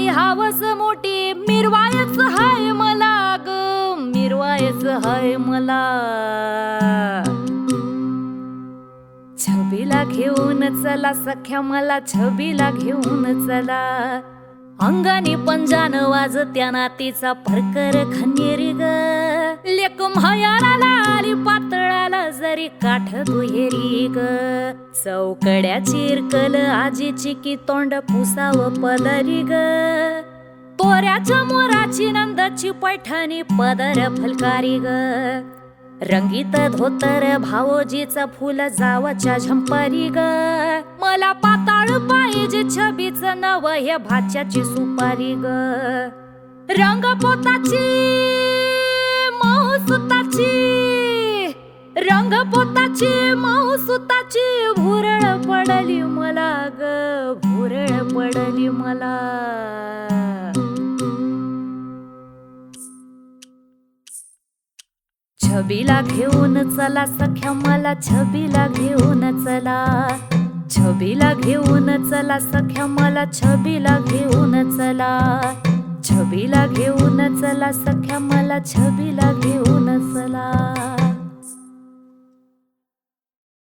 माझी हावस मोठी मिरवायच हाय मला ग, मिरवायच हाय मला. छबीला घेऊन चला सख्या मला, छबीला घेऊन चला. अंगाने पंजान वाजत्या नातीचा परकर खंजेरी ग. लेक म्हायाराला आली पातळाला जरी काठ दुहेरी ग. चौकड्या चिरकल आजीची की तोंड पुसाव पदरी ग. तोऱ्याच्या मोराची नंदाची पैठणी पदर फलकारी ग. रंगीत धोतर भावोजीचं फुल जावच्या झंपरी ग. मला पाताळ पाहिजे छबीचं नव हे भाच्याची सुपारी ग. रंगपोताची मौसुताची, रंगपोताची मौसुताची भुरळ पडली मला ग, भुरळ पडली मला. छबीला घेऊन चला सख्या मला, छबीला घेऊन चला. छबीला घेऊन चला सख्या मला, छबीला घेऊन चला. छबीला घेऊन चला सख्या मला, छबीला घेऊन चला.